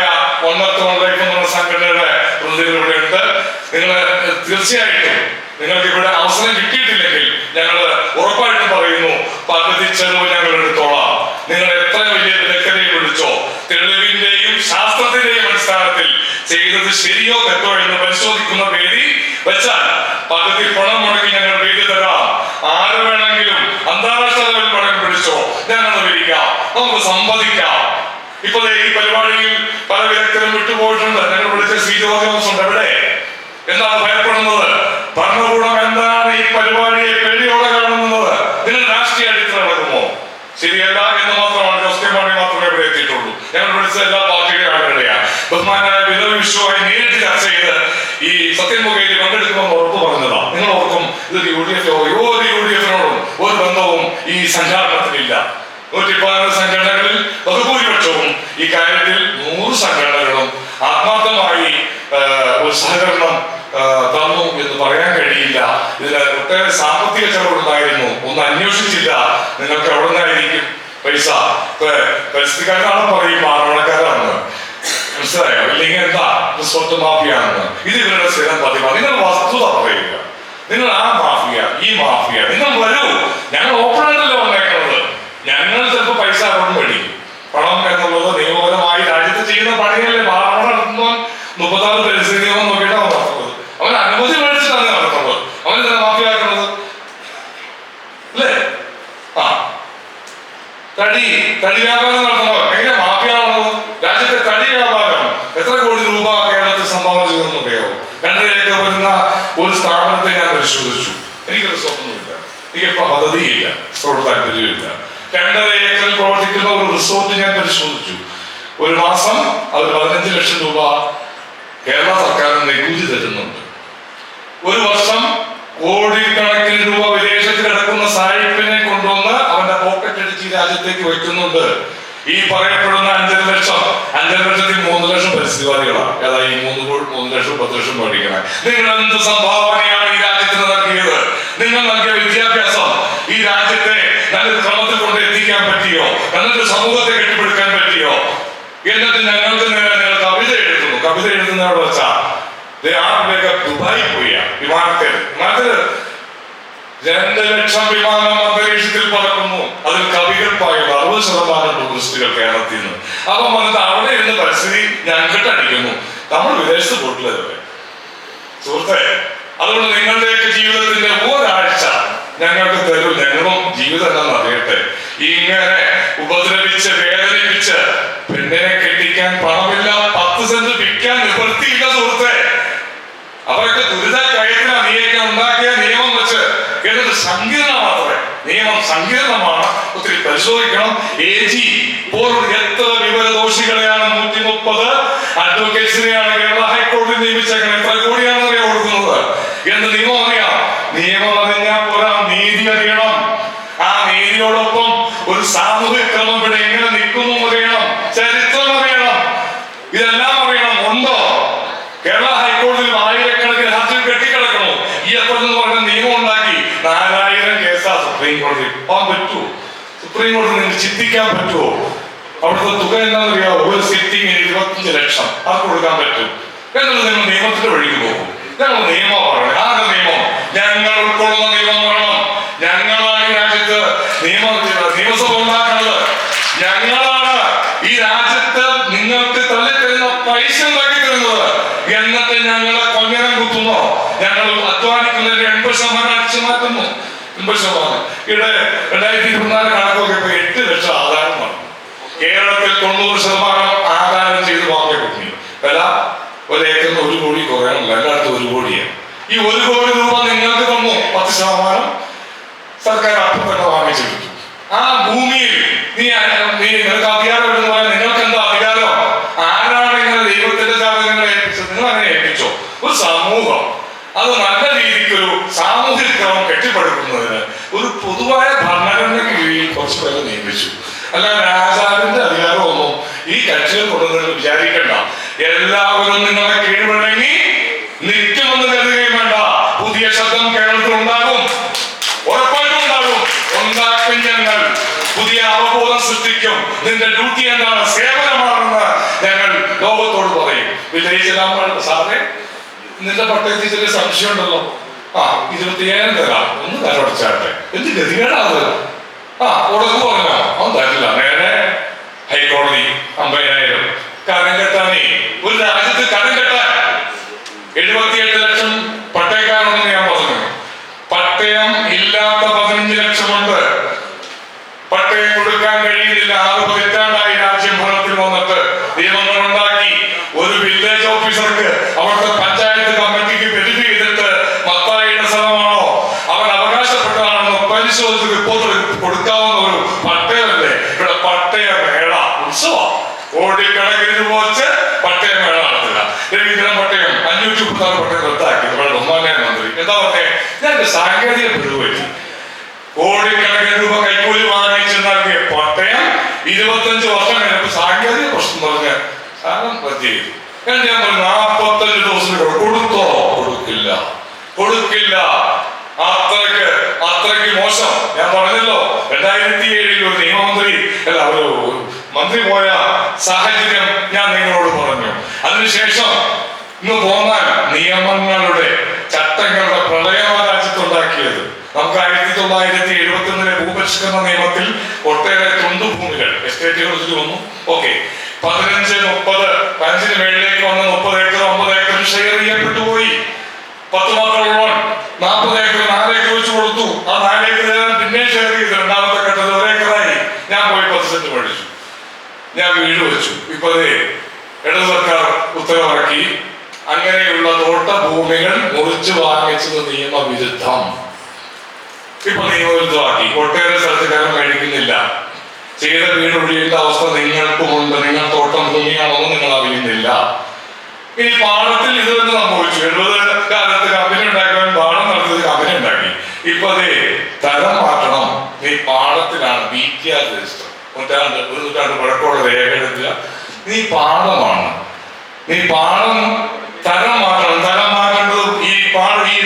സംഘടനയുടെ പ്രതിനിധികൾ ഇവിടെ ഉണ്ട്. നിങ്ങൾ തീർച്ചയായിട്ടും നിങ്ങൾക്ക് ഇവിടെ അവസരം കിട്ടിയിട്ടില്ലെങ്കിൽ ഞങ്ങൾ ഉറപ്പായിട്ടും പറയുന്നു, പകുതി ചെലവ് ഞങ്ങൾ എടുത്തോളാം. നിങ്ങൾ എത്ര വലിയ വിദഗ്ധരെയും വിളിച്ചോ, തെളിവിന്റെയും ശാസ്ത്രത്തിന്റെയും അടിസ്ഥാനത്തിൽ ചെയ്തത് ശരിയോ തെറ്റോ എന്ന് പരിശോധിക്കുന്ന വേദി വെച്ചാൽ പകുതി പണം മുടക്കി ഞങ്ങൾ വേദി തരാം. ആര് വേണമെങ്കിലും അന്താരാഷ്ട്ര നമുക്ക് സംവദിക്കാം. ഇപ്പൊ ഈ പരിപാടിയിൽ പല വിദഗ്ധരും വിട്ടുപോയിട്ടുണ്ട്. ഞങ്ങൾ വിളിച്ച ഉണ്ട്. എവിടെ? എന്താണ് ഭയപ്പെടുന്നത്? ഭരണകൂടം എന്താണ് ഈ പരിപാടിയെ പേടിയോടെ കാണുന്നത്? നിങ്ങൾ രാഷ്ട്രീയ അടിത്തറ നടക്കുമോ? ശരിയല്ല എന്ന് മാത്രമാണ് ജോസ് മാത്രമേ ഇവിടെ എത്തിയിട്ടുള്ളൂ. ഞങ്ങൾ വിളിച്ച എല്ലാ പാർട്ടിയുടെ ആളുകളെയാണ്. ബഹുമാനായ വിനോദ വിശ്വമായി നേരിട്ട് ചർച്ച ചെയ്ത് ഈ സത്യൻമുഖയിൽ പങ്കെടുക്കുമെന്ന് ഉറപ്പ് പറഞ്ഞതാണ്. നിങ്ങൾ ഓർക്കും ഇത് UDF UDFനോടും ഒരു ബന്ധവും ഈ സംഘാടനത്തിനില്ല. 114 സംഘടനകളിൽ ബഹുഭൂരിപക്ഷവും ഈ കാര്യത്തിൽ 100 സംഘടനകളും ആത്മാർത്ഥമായി ഒരു സഹകരണം തന്നു എന്ന് പറയാൻ കഴിയില്ല. ഇതിന് ഒട്ടേറെ സാമ്പത്തിക ചെലവുണ്ടായിരുന്നു. ഒന്നും അന്വേഷിച്ചില്ല. നിങ്ങൾക്ക് എവിടെ നിന്നായിരിക്കും പൈസ? പരിസ്ഥിതിക്കാരാണ് പറയും ആറോണക്കാരാണ്, മനസ്സിലായോ? ഇല്ലെങ്കിൽ എന്താ സ്വത്ത് മാഫിയാണെന്ന്. ഇത് ഇവരുടെ സ്ഥിരം പതിവാ. നിങ്ങൾ വസ്തുത പറയുക. നിങ്ങൾ ആ മാഫിയ ഈ മാഫിയ നിങ്ങൾ വരൂ. ഞങ്ങൾ ഓപ്പണായിട്ടല്ലോ വന്നേക്കുന്നത്. ഞങ്ങൾ ചിലപ്പോൾ പൈസ അവിടെ മേടിക്കും. പണം എന്നുള്ളത് നിയമപരമായി രാജ്യത്ത് ചെയ്യുന്ന പണിയല്ലേ. വാഹനം നടത്തുന്നവൻ 36 പരിസ്ഥിതി നിയമം നോക്കിയിട്ടാണ് നടത്തുന്നത്. അവൻ അനുമതി മേടിച്ചിട്ടാണ് നടത്തുന്നത്. അവൻ തന്നെ മാഫിയാക്കുന്നത് അല്ലേ? തടി വ്യാപാരം നടത്തുന്നവർ എങ്ങനെ മാഫിയാവുന്നത്? രാജ്യത്തെ തടി വ്യാപാരം എത്ര കോടി രൂപ കേരളത്തിൽ സംഭാവന ചെയ്തെന്ന് അറിയാവോ? 2.5 ഏക്കർ വരുന്ന ഒരു സ്ഥാപനത്തെ ഞാൻ പരിശോധിച്ചു. എനിക്കൊരു സ്വപ്നമില്ല, എനിക്കിപ്പോ പദ്ധതിയില്ല, താല്പര്യമില്ല. 2.5 ഏക്കറിൽ പ്രവർത്തിക്കുന്ന ഒരു റിസോർട്ട് ഞാൻ പരിശോധിച്ചു. ഒരു മാസം അവർ 15 ലക്ഷം രൂപ കേരള സർക്കാരിന് നികുതി തരുന്നുണ്ട്. ഒരു വർഷം കോടിക്കണക്കിന് രൂപ വിദേശത്ത് കിടക്കുന്ന സായിപ്പിനെ കൊണ്ടുവന്ന് അവന്റെ പോക്കറ്റ് അടിച്ച് രാജ്യത്തേക്ക് വയ്ക്കുന്നുണ്ട്. ഈ പറയപ്പെടുന്ന 5 ലക്ഷം 3 ലക്ഷം പരിസ്ഥിതിവാദികളാണ്. ഏതാ ഈ 3 ലക്ഷം 10 ലക്ഷം മേടിക്കണേ? നിങ്ങൾ എന്ത് സംഭാവനയാണ് ഈ രാജ്യത്തിന് നൽകിയത്? നിങ്ങൾ നൽകിയ വിദ്യാഭ്യാസം ഈ രാജ്യത്തെ നല്ലൊരു ക്രമത്തിൽ കൊണ്ട് എത്തിക്കാൻ പറ്റിയോ? എന്നിട്ട് സമൂഹത്തെ കെട്ടിപ്പടുക്കാൻ പറ്റിയോ? എന്നിട്ട് ഞങ്ങൾക്ക് നിങ്ങൾ കവിത എഴുതുന്നു. കവിത എഴുതുന്നവിടെ വെച്ചാ ദുബായി പോയ വിമാനത്തിൽ 2 ലക്ഷം വിമാനം അന്തരീക്ഷത്തിൽ പറക്കുന്നു. അതിൽ കവികൾ പായുന്നു. 60% ടൂറിസ്റ്റുകൾ കേരളത്തിൽ നിന്ന്. അപ്പം വന്നിട്ട് അവിടെ ഇരുന്ന് പരിസ്ഥിതി ഞങ്ങൾക്ക് അടിക്കുന്നു. നമ്മൾ വിദേശത്ത് പോയിട്ടില്ലതല്ലേ സുഹൃത്തെ? അതുകൊണ്ട് നിങ്ങളുടെയൊക്കെ ജീവിതത്തിന്റെ ഒരാഴ്ച ഞങ്ങൾക്ക് തരൂ. ഞങ്ങളും ജീവിതം എന്താണെന്ന് അറിയട്ടെ. ഇങ്ങനെ ഉപദ്രവിച്ച് വേദനിപ്പിച്ച് പെണ്ണിനെ കെട്ടിക്കാൻ പണമില്ല, 10 സെന്റ് വിൽക്കാൻ നിവൃത്തിയില്ല സുഹൃത്തെ. അവരൊക്കെ ദുരിത കയറ്റിനാ നീയൊക്കെ ഉണ്ടാക്കിയ നിയമം വെച്ച്. എന്നിട്ട് സങ്കീർണമാത്രേ നിയമം, സങ്കീർണമാണ്. ഒത്തിരി പരിശോധിക്കണം. AG പോലുള്ള എത്ര വിവരദോഷികളെയാണ് 130 അഡ്വക്കേറ്റ്സിനെയാണ് കേരള ഹൈക്കോടതി നിയമിച്ചേക്കുന്നത്. എത്ര കോടിയാണ് കൊടുക്കുന്നത് എന്ന് നിയമം അറിയാം. നിയമം അറിഞ്ഞാൽ പോരാ, നീതി അറിയണം. ആ നീതിയോടൊപ്പം ഒരു സാമൂഹിക ക്രമം ഇവിടെ എങ്ങനെ നിൽക്കുന്നു അറിയണം, ചരിത്രം അറിയണം, ഇതെല്ലാം അറിയണം. ഉണ്ടോ? കേരള ഹൈക്കോടതിയിൽ 1000കണക്കിന് ഹർജികൾ കെട്ടിക്കിടക്കണോ? ഈ എന്ന് പറഞ്ഞ നിയമം ഉണ്ടാക്കി 4000 കേസാ സുപ്രീം കോടതി. പോകാൻ പറ്റുമോ? സുപ്രീം കോടതി നിങ്ങൾക്ക് ചിന്തിക്കാൻ പറ്റുമോ? അവിടുത്തെ തുക എന്താണെന്നറിയാമോ? ഒരു സിറ്റിംഗ് 25 ലക്ഷം അത് കൊടുക്കാൻ പറ്റും. എന്നിട്ട് നിങ്ങൾ നിയമത്തിന്റെ വഴിക്ക് പോകും. ഞങ്ങൾ നിയമം പറയണം. ആരുടെ നിയമം? ഞങ്ങൾ ഉൾക്കൊള്ളുന്ന നിയമം പറയണം. ഞങ്ങളാണ് ഈ രാജ്യത്ത് നിയമസഭ ഉണ്ടാക്കുന്നത്. ഞങ്ങളാണ് ഈ രാജ്യത്ത് നിങ്ങൾക്ക് തള്ളിത്തരുന്ന പൈസ ഉണ്ടാക്കി തരുന്നത്. എന്നിട്ട് ഞങ്ങളെ കൊഞ്ഞനം കുത്തുന്നോ? ഞങ്ങൾ അധ്വാനിക്കുന്നതിന്റെ 80% അടിച്ചു മാറ്റുന്നു. 80%. ഇവിടെ 2024 കണക്കൊക്കെ 8 ലക്ഷം ആദായം നടന്നു. കേരളത്തിൽ 90% ആദായം ചെയ്ത് വാങ്ങിയ കുട്ടി വില 1 ഏക്കറിന് 1 കോടി കുറയാനില്ല. എല്ലായിടത്തും 1 കോടിയാണ്. ഈ 1 കോടി രൂപ നിങ്ങൾക്ക് തന്നു. 10% സർക്കാർ അപ്പം തന്നെ വാങ്ങിച്ചെടുത്തു. ആ ഭൂമിയിൽ നിങ്ങൾക്ക് അധികാരം എന്ന് പറയാൻ നിങ്ങൾക്ക് എന്താ അധികാരം? ആരാണ് ഇങ്ങനെ ദൈവത്തിന്റെ ചാതകങ്ങളെ ഏൽപ്പിച്ചത്? നിങ്ങൾ അങ്ങനെ ഏൽപ്പിച്ചോ? ഒരു സമൂഹം അത് നല്ല രീതിക്ക് ഒരു സാമൂഹിക ക്രമം കെട്ടിപ്പടുക്കുന്നതിന് ഒരു പൊതുവായ ഭരണഘടനയ്ക്ക് കീഴിൽ കുറച്ച് പേരെ നിയമിച്ചു. അല്ല രാജാവിന്റെ അധികാരമൊന്നും ഈ കക്ഷികൾ കൊണ്ടുവന്ന് വിചാരിക്കണ്ട. എല്ലാവരും നിങ്ങളെ കീഴ്വഴങ്ങി നിൽക്കുമെന്ന് കരുതുകയും വേണ്ട. പുതിയ ശബ്ദം കേരളത്തിൽ ഉണ്ടാകും, ഉറപ്പായിട്ടും ഉണ്ടാകും. ഉണ്ടാക്കും. ഞങ്ങൾ പുതിയ അവബോധം സൃഷ്ടിക്കും. നിന്റെ ഡ്യൂട്ടി എന്താണ്? സേവനമാണെന്ന് ഞങ്ങൾ ലോകത്തോട് പറയും. വിജയിച്ചതാകുമ്പോൾ സാറേ നിന്റെ പട്ടയത്തിൽ ചെറിയ സംശയം ഉണ്ടല്ലോ. 27 തരാം, ഒന്ന് കരടച്ചാട്ടെ. എന്ത് ഗതികേടാത്? ഉടക്ക് പറഞ്ഞോ? അവൻ തരില്ല. നേരെ ഹൈക്കോടതി 50,000. കരം കെട്ടാനേ ഒരു രാജ്യത്ത് കരം കെട്ടാൻ 78 ലക്ഷം പട്ടയക്കാരുണ്ടെന്ന് ഞാൻ പറഞ്ഞു. പട്ടയം ഇല്ലാത്ത 15 ലക്ഷമുണ്ട്. പട്ടയം കൊടുക്കാൻ നടപ്പിലാക്കാൻ കഴിയുന്നില്ല. 6 പതിറ്റാണ്ടായി രാജ്യം ഭരണത്തിൽ വന്നിട്ട് നിയമങ്ങൾ ഉണ്ടാക്കി. ഒരു വില്ലേജ് ഓഫീസർക്ക് അവിടുത്തെ പഞ്ചായത്ത് കമ്മിറ്റിക്ക് വെരിഫൈ ചെയ്തിട്ട് മത്തായിയുടെ സ്ഥലമാണോ അവൻ അവകാശപ്പെട്ടതാണെന്ന് പരിശോധിച്ച് റിപ്പോർട്ട് കൊടുക്കാവുന്ന ഒരു പട്ടയമല്ലേ ഇവിടെ. പട്ടയ മേള ഉത്സവം കോടിക്കണക്കിന് രൂപ വെച്ച് പട്ടയ മേള നടത്തുക. രവീന്ദ്രൻ പട്ടയം 536 പട്ടയം റദ്ദാക്കി നമ്മുടെ ബഹുമാന്യ മന്ത്രി. എന്താ പറഞ്ഞേ? ഞാൻ സാങ്കേതിക പിഴവ് പറ്റി. കോടിക്കണക്കിന് രൂപ കൈക്കൂലി വാങ്ങിച്ച് നൽകിയ പട്ടയം 25 വർഷം കഴിഞ്ഞപ്പോൾ സാങ്കേതിക പ്രശ്നം പറഞ്ഞ് സാധനം റദ്ദ് ചെയ്തു. ഞാൻ പറഞ്ഞു 45 ദിവസം കൊടുത്തോ? കൊടുക്കില്ല. അത്രയ്ക്ക് മോശം. ഞാൻ പറഞ്ഞല്ലോ 2007 ഒരു നിയമമന്ത്രി അല്ല ഒരു മന്ത്രി പോയ സാഹചര്യം ഞാൻ നിങ്ങളോട് പറഞ്ഞു. അതിനുശേഷം ഇന്ന് പോന്നാൽ നിയമങ്ങളുടെ ചട്ടങ്ങളുടെ പ്രളയമാണ് രാജ്യത്തുണ്ടാക്കിയത്. നമുക്ക് 1971 ഭൂപരിഷ്കരണ നിയമത്തിൽ ഒട്ടേറെ തുണ്ടുഭൂമികൾ എസ്റ്റേറ്റുകൾ വന്നു. ഓക്കെ, 15, 30, 15 മേളിലേക്ക് വന്ന് 30 ഏക്കർ 50 ഏക്കർ ഷെയർ ചെയ്യപ്പെട്ടു പോയി. 10 മക്കളുള്ളവൻ 40 ഏക്കർ 4 ഏക്കർ വെച്ച് കൊടുത്തു. ആ 4 ഏക്കർ പിന്നെ ഷെയർ ചെയ്തു. രണ്ടാമത്തെ ഘട്ടത്തിൽ 1 ഏക്കറായി. ഞാൻ പോയി 10 സെന്റ് മേടിച്ചു. ഞാൻ വീട് വെച്ചു. ഇപ്പൊ ഇടത് സർക്കാർ ഉത്തരവിറക്കി. അങ്ങനെയുള്ള തോട്ട ഭൂമികൾ മുറിച്ചു വാങ്ങിച്ചത് നിയമവിരുദ്ധം. ഇപ്പൊ നിയമവിരുദ്ധമാക്കി. ഒട്ടേറെ സ്ഥലത്ത് കരം കഴിക്കുന്നില്ല. ചെയ്ത വീട് ഒഴിയേണ്ട അവസ്ഥ നിങ്ങൾക്കുമുണ്ട്. നിങ്ങൾ തോട്ടം ഭൂമിയാണെന്ന് നിങ്ങൾ അറിയുന്നില്ല. ഇനി പാടത്തിൽ ഇത് തന്നെ സംഭവിച്ചു. 70 കാലത്ത് കമ്പനി ഉണ്ടാക്കാൻ പാടം നടത്തിയത് കമ്പനി ഉണ്ടാക്കി. ഇപ്പൊ തരം മാറ്റണം. നീ പാടത്തിലാണ് BTR രജിസ്റ്റർ. ഒരു നൂറ്റാണ്ട് പഴക്കമുള്ള രേഖ എടുക്കുക. നീ പാടമാണ്. നീ പാടം തരം മാറ്റണം. തരം മാറ്റേണ്ടത് ഈ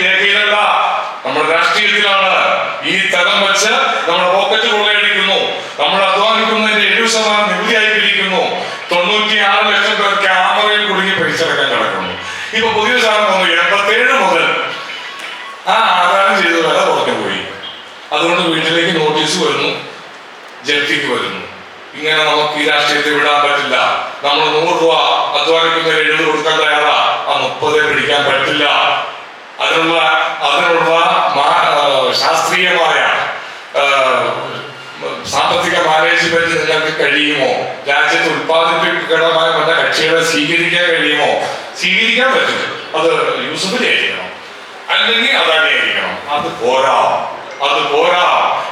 രേഖയിലല്ല, നമ്മുടെ രാഷ്ട്രീയത്തിലാണ്. ഈ തരം വെച്ച് നമ്മുടെ പോക്കറ്റ് കൊള്ളയടിക്കുന്നു. നമ്മൾ അധ്വാനിക്കുന്നതിന്റെ 70% നികുതിയായി പിരിക്കുന്നു. 96 ലക്ഷം പേർ ക്യാമറയിൽ കുടുങ്ങി പൈസടക്കാൻ കിടക്കുന്നു. ഇപ്പൊ പുതിയ സാധനം വന്നു. 87 മുതൽ ആ ആദായം ചെയ്ത വില കുറഞ്ഞു പോയി. അതുകൊണ്ട് വീട്ടിലേക്ക് നോട്ടീസ് വരുന്നു, ജപ്തിക്ക് വരുന്നു. ഇങ്ങനെ നമുക്ക് ഈ രാഷ്ട്രീയത്തെ വിടാൻ പറ്റില്ല. നമ്മൾ 100 രൂപ അധ്വാനിക്കുന്ന 70 കൊടുക്കാൻ തയ്യാറാ. ആ 30 പിടിക്കാൻ പറ്റില്ല. അതിനുള്ള ശാസ്ത്രീയമായ സാമ്പത്തിക മാനേജ്മെന്റ് നിങ്ങൾക്ക് കഴിയുമോ? രാജ്യത്ത് ഉത്പാദിപ്പിക്കണമായ മറ്റേ കക്ഷികളെ സ്വീകരിക്കാൻ കഴിയുമോ? സ്വീകരിക്കാൻ പറ്റില്ല. അത് യൂസഫലി ആയിരിക്കണം, അല്ലെങ്കിൽ അദാനി ആയിരിക്കണം. അത് പോരാ.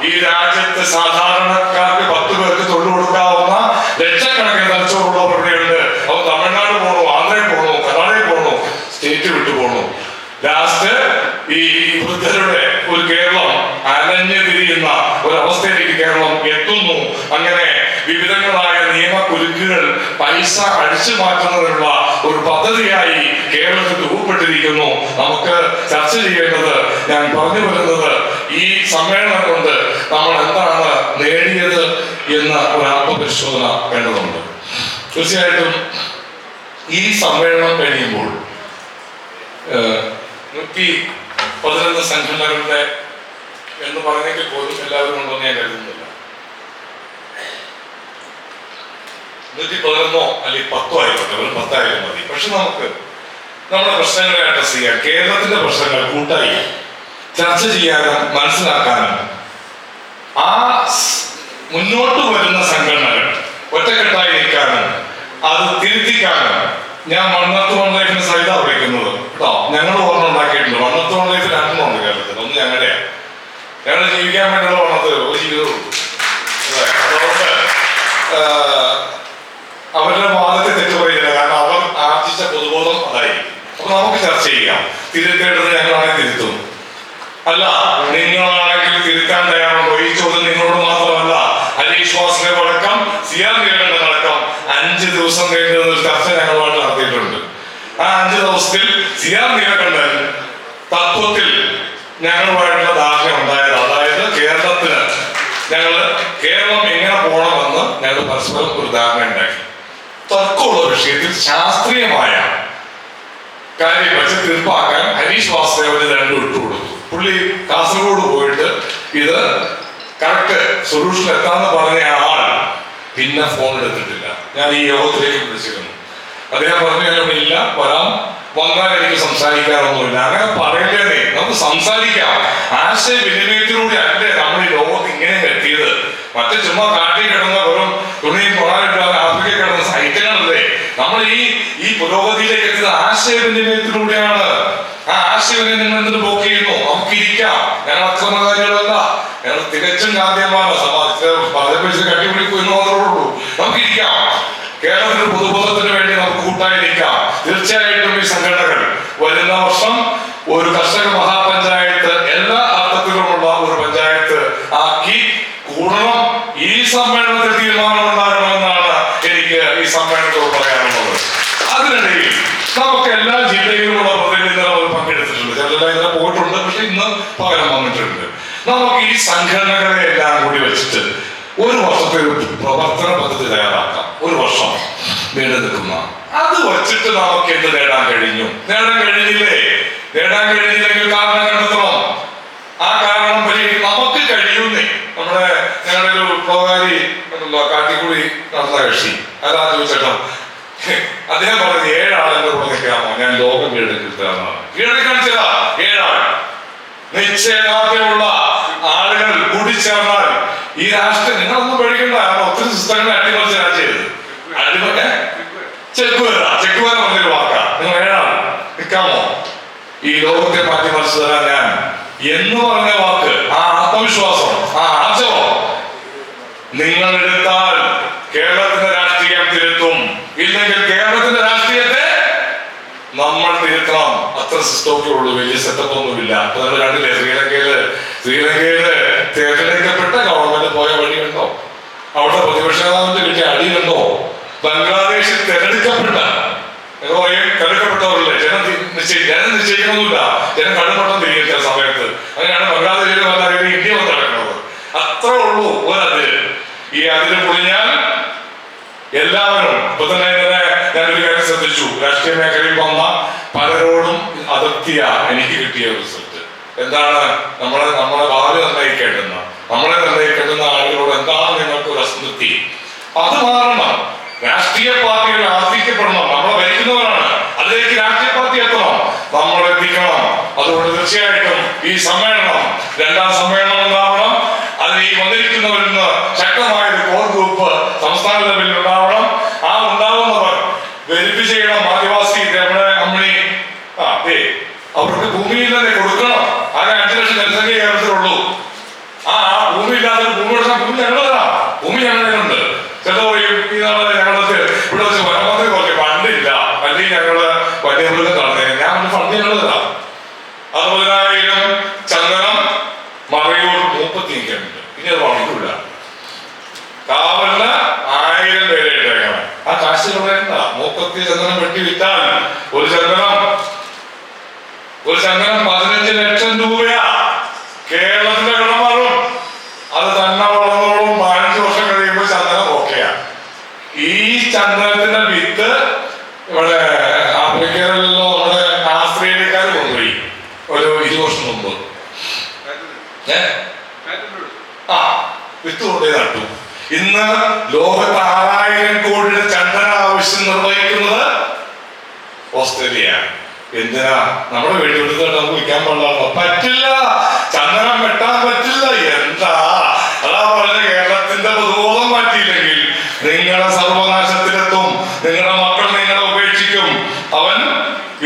ഈ രാജ്യത്ത് സാധാരണക്കാർക്ക് 10 പേർക്ക് തൊഴിൽ കൊടുക്കാവുന്ന ലക്ഷക്കണക്കിന് തലച്ചോറുള്ളവരുടെയുണ്ട്. അവർ തമിഴ്നാട് പോകണു, ആന്ധ്രയിൽ പോകണു, കർണാടകയിൽ പോകണു, സ്റ്റേറ്റ് വിട്ടു പോകണു. ലാസ്റ്റ് ഈ വൃദ്ധരുടെ ഒരു കേരളം അലഞ്ഞു തിരിയുന്ന ഒരവസ്ഥയിലേക്ക് കേരളം എത്തുന്നു. അങ്ങനെ വിവിധങ്ങളായ നിയമക്കുരുക്കുകൾ പൈസ അടിച്ചു മാറ്റുന്നതിനുള്ള ഒരു പദ്ധതിയായി കേരളത്തിൽ രൂപപ്പെട്ടിരിക്കുന്നു. നമുക്ക് ചർച്ച ചെയ്യേണ്ടത്, ഞാൻ പറഞ്ഞു വരുന്നത്, ഈ സമ്മേളനം കൊണ്ട് നമ്മൾ എന്താണ് നേടിയത് എന്ന ഒരു ആത്മപരിശോധന വേണ്ടതുണ്ട്. തീർച്ചയായിട്ടും ഈ സമ്മേളനം കഴിയുമ്പോൾ 111 സംഘടനകളുടെ എന്ന് പറഞ്ഞെങ്കിൽ പോലും എല്ലാവരും ഉണ്ടെന്ന് ഞാൻ കരുതുന്നില്ല. 111 അല്ലെങ്കിൽ 10 ആയിക്കോട്ടെ, ഒരു 10 ആയാലും മതി. പക്ഷെ നമുക്ക് നമ്മുടെ പ്രശ്നങ്ങളെ അഡ്രസ് ചെയ്യാൻ, കേരളത്തിന്റെ പ്രശ്നങ്ങൾ കൂട്ടായി ചർച്ച ചെയ്യാനും മനസ്സിലാക്കാനും ആ മുന്നോട്ട് വരുന്ന സംഘടനകൾ ഒറ്റക്കെട്ടായി നിൽക്കാനും അത് തിരുത്തിക്കാനും ഞാൻ മണ്ണത്ത് വൺലൈഫിന് സൈതാ വിളിക്കുന്നത് കേട്ടോ. ഞങ്ങൾ ഓർമ്മ ഉണ്ടാക്കിയിട്ടുണ്ട്. മണ്ണത്ത് വൺലൈഫ് 2 ഉണ്ട് കേരളത്തിൽ. ഒന്ന് ഞങ്ങളുടെയാണ്. ഞങ്ങൾ ജീവിക്കാൻ വേണ്ടിയുള്ള വണ്ണത്ത് ഒരു ജീവിതമുള്ളൂ. അതുകൊണ്ട് അവരുടെ വാദത്തെ തെറ്റു പറയുന്നില്ല. കാരണം അവർ ആർജിച്ച പൊതുബോധം അതായിരിക്കും. അപ്പൊ നമുക്ക് ചർച്ച ചെയ്യാം. തിരുത്തേണ്ടത് ഞങ്ങളാണെങ്കിൽ തിരുത്തും. അല്ല, നിങ്ങളാണെങ്കിൽ തിരുത്താൻ തയ്യാറുണ്ടോ? ഈ ചോദ്യം നിങ്ങളോട് മാത്രമല്ല, ഹരീഷ് വാസുദേവ് അടക്കം CR നീലകണ്ഠൻ അടക്കം 5 ദിവസം കഴിഞ്ഞ ഒരു ചർച്ച ഞങ്ങളുമായിട്ട് നടത്തിയിട്ടുണ്ട്. ആ 5 ദിവസത്തിൽ CR നീലകണ്ഠൻ തത്വത്തിൽ ഞങ്ങളുമായിട്ടുള്ള ധാരണ ഉണ്ടായത്, അതായത് കേരളം എങ്ങനെ പോകണമെന്ന് ഞങ്ങൾ പരസ്പരം ഒരു ധാരണ ഉണ്ടാക്കി. തർക്കമുള്ള വിഷയത്തിൽ ശാസ്ത്രീയമായ കാര്യം വെച്ച് തീർപ്പാക്കാൻ ഹരീഷ് വാസുദേവന് 2 വിട്ടുകൊടുത്തു. പുള്ളി കാസർഗോഡ് പോയിട്ട് ഇത് കറക്റ്റ് സൊല്യൂഷൻ എത്താന്ന് പറഞ്ഞ ആൾ പിന്നെ ഫോൺ എടുത്തിട്ടില്ല. ഞാൻ ഈ യോഗത്തിലേക്ക് വിളിച്ചിരുന്നു. അദ്ദേഹം പറഞ്ഞു ഇല്ല, വന്നാൽ എനിക്ക് സംസാരിക്കാറൊന്നുമില്ല. അങ്ങനെ പറയല്ലേ, നമുക്ക് സംസാരിക്കാം. ആശയവിനിമയത്തിലൂടെ അല്ലേ നമ്മൾ ഈ ലോകത്ത് ഇങ്ങനെ എത്തിയത്. മറ്റേ ചുമ്മാ കാട്ടിൽ കിടന്ന വെറും തുണിയും പുറകിട്ടാതെ ആഫ്രിക്കയിൽ കിടന്ന സൈറ്റങ്ങളല്ലേ. നമ്മൾ ഈ പുരോഗതിയിലേക്ക് എത്തിയത് ആശയവിനിമയത്തിലൂടെയാണ്. ആ ആശയവിനിമയം എന്തിനു ബ്ലോക്ക് ചെയ്യുന്നു? നമുക്ക് ഇരിക്കാം, ഞങ്ങൾ അക്രമകാരികളല്ല, ഞങ്ങൾ തികച്ചും ഗാന്ധിയന്മാരാണ്, സമാജത്തെ കട്ടിപിടിക്കൂ എന്ന് മാത്രമേ ഉള്ളൂ. നമുക്കിരിക്കാം, കേരളത്തിന്റെ പൊതുബോധത്തിന് വേണ്ടി നമുക്ക് കൂട്ടായിരിക്കാം. തീർച്ചയായിട്ടും ഈ സംഘടനകൾ വരുന്ന വർഷം ഒരു കർഷക മഹാപഞ്ചായത്ത് എല്ലാ അർത്ഥത്തിലുമുള്ള ഒരു പഞ്ചായത്ത് ആക്കി കൂടണം. ഈ സമ്മേളനത്തിൽ തീരുമാനം ഉണ്ടാകണമെന്നാണ് എനിക്ക് ഈ സമ്മേളനത്തോട് പറയാനുള്ളത്. അതിനിടയിൽ നമുക്ക് എല്ലാ ജില്ലയിലുമുള്ള പ്രതിനിധികൾ പങ്കെടുത്തിട്ടുണ്ട്. ചിലരെല്ലാം ഇന്നലെ പോയിട്ടുണ്ട്, പക്ഷെ ഇന്ന് പകരം വന്നിട്ടുണ്ട്. നമുക്ക് ഈ സംഘടനകളെ എല്ലാം കൂടി വെച്ചിട്ട് ഒരു വർഷത്തെ ഒരു പ്രവർത്തന പദ്ധതി തയ്യാറാക്കാം. ഒരു വർഷം നീണ്ടു നിൽക്കുന്ന അത് വെച്ചിട്ട് നമുക്ക് എന്ത് നേടാൻ കഴിഞ്ഞു? നേടാൻ കഴിഞ്ഞില്ലെങ്കിൽ കാരണം കണ്ടെത്തണം. ആ കാരണം നമുക്ക് കഴിയുന്നേ. ഞങ്ങളുടെ ഒരു വിപ്ലവകാരി കാട്ടിക്കുടി നടന്ന കക്ഷി അതാ ചോദിച്ചേട്ടോ, അദ്ദേഹം പറഞ്ഞത് 7 ആളെന്റെ കൂടെ നിൽക്കാമോ, ഞാൻ ലോകം കീഴടക്കാണിച്ചതാ. 7 ആൾ നിശ്ചയദാർഢ്യമുള്ള ആളുകൾ കൂടിച്ചേർന്നാൽ ഈ രാഷ്ട്രം നിങ്ങളൊന്നും പേടിക്കണ്ട. ഒത്തിരി പുസ്തകങ്ങളെ അട്ടിമറിച്ച് രാജ്യത് ചെക്കുവര പറഞ്ഞൊരു വാക്കാ. നിങ്ങൾ 7 ആൾ നിൽക്കാമോ ഈ ലോകത്തെ മാറ്റിമറിച്ച് തരാൻ ഞാൻ എന്ന് പറഞ്ഞ വാക്ക്, ആ ആത്മവിശ്വാസം, ആ ആർജവം നിങ്ങൾ എടുത്താൽ കേരളത്തിന്റെ രാഷ്ട്രീയം തിരുത്തും. ഇല്ലെങ്കിൽ കേരളത്തിന്റെ രാഷ്ട്രീയത്തെ നമ്മൾ തിരുത്തണം. അത്ര സിസ്റ്റമൊക്കെ ഉള്ളൂ, വലിയ സെറ്റപ്പ് ഒന്നുമില്ല. അപ്പൊ നമ്മൾ കണ്ടില്ലേ ശ്രീലങ്കയില് തിരഞ്ഞെടുക്കപ്പെട്ട ഗവൺമെന്റ് പോയ വഴി കണ്ടോ? അവിടെ പ്രതിപക്ഷ നേതാവിന്റെ കിട്ടിയ അടി കണ്ടോ? ബംഗ്ലാദേശിൽ തിരഞ്ഞെടുക്കപ്പെട്ടവരല്ലേ, ജനം നിശ്ചയിക്കണമെന്നില്ല. ജനം കടുംപട്ടം തിരികെ ചില സമയത്ത്. അങ്ങനെയാണ് ബംഗ്ലാദേശിലെ പല ഇന്ത്യ വന്ന് നടക്കുന്നത്. അത്രേ ഉള്ളൂ ഒരതിര്. ഈ അതിര് പൊളിഞ്ഞാൽ എല്ലാവരും ഇപ്പൊ തന്നെ ഞാനൊരു കാര്യം ശ്രദ്ധിച്ചു. രാഷ്ട്രീയ മേഖലയിൽ വന്ന പലരോടും അതൃപ്തിയാ എനിക്ക് കിട്ടിയ റിസൾട്ട്. എന്താണ്? നമ്മളെ ഭാവി നിർണ്ണയിക്കേണ്ടുന്ന ആളുകളോട് എന്താണ് നിങ്ങൾക്ക് ഒരു അസംതൃപ്തി? അത് മാറണം. രാഷ്ട്രീയ പാർട്ടികൾ ആദരിക്കപ്പെടണം. നമ്മളെ ഭരിക്കുന്നവരാണ്, അതിലേക്ക് രാഷ്ട്രീയ പാർട്ടി എത്തണം, നമ്മൾ എത്തിക്കണം. അതുകൊണ്ട് തീർച്ചയായിട്ടും ഈ സമ്മേളനം 2ാം സമ്മേളനം ഉണ്ടാവണം. അതിൽ ഈ വന്നിരിക്കുന്നവരിൽ നിന്ന് ശക്തമായ ഒരു കോർ ഗ്രൂപ്പ് സംസ്ഥാന ലെവലിൽ ഉണ്ടാവണം. ആ ഉണ്ടാവുന്നവർ വെരിഫൈ ചെയ്യണം. ആദിവാസി അമ്മണി അവർക്ക് ഭൂമിയില്ലാതെ കൊടുക്കണം. ആകെ 5 ലക്ഷം ജനസംഖ്യ കേരളത്തിലുള്ളൂ. ആ ഭൂമി ഇല്ലാത്തൊരു ഭൂമി ഞങ്ങളതാ. ഭൂമി ഞങ്ങളുണ്ട്. ചില പറയും ഈ നാളെ ഞങ്ങൾക്ക് ഇവിടെ വെച്ച് വനമന്ത്രി പറഞ്ഞു ഫണ്ടില്ല, അല്ലെങ്കിൽ ഞങ്ങള് വലിയ മൃഗം നടന്നേ. ഞാൻ ഫണ്ട് ഞങ്ങളതാ. 60,000 ചന്ദനം മറയൂർ 35 ഇനി അത് വാങ്ങിക്കില്ല. കാവലിന് 1000 പേരെ ഇട്ടേക്കണം. ആ കാശ് കളയണ്ട. 30 ചന്ദനം വെട്ടി വിറ്റാൽ ഒരു ചന്ദനം 15 ലക്ഷം രൂപയാ. കേരളത്തിന്റെ കടം മാറും. അത് തന്നെ വളർന്നോളും. 15 വർഷം കഴിയുമ്പോൾ ചന്ദനം ഓക്കെയാ. ഈ ചന്ദനത്തിന്റെ വിത്ത് ഇവിടെ ആഫ്രിക്കയിലോ നമ്മുടെ ആസ്ട്രേലിയക്കാർ കൊണ്ടുപോയി ഒരു 20 വർഷം മുമ്പ്. വിത്ത് കൊണ്ടുപോയി നട്ടു. ഇന്ന് ലോകത്ത് 6000 കോടിയുടെ ചന്ദന ആവശ്യം നിർവഹിക്കുന്നത് ഓസ്ട്രേലിയയാണ്. എന്തിനാ? നമ്മുടെ വീട്ടിൽ നമുക്ക് വിൽക്കാൻ പാടില്ല. പറ്റില്ല, ചന്ദനം വെട്ടാൻ പറ്റില്ല. എന്താ അതാ പറഞ്ഞ കേരളത്തിന്റെ പൊതുബോധം മാറ്റിയില്ലെങ്കിൽ നിങ്ങളുടെ സർവനാശത്തിലെത്തും. നിങ്ങളുടെ മക്കൾ നിങ്ങളെ ഉപേക്ഷിക്കും. അവൻ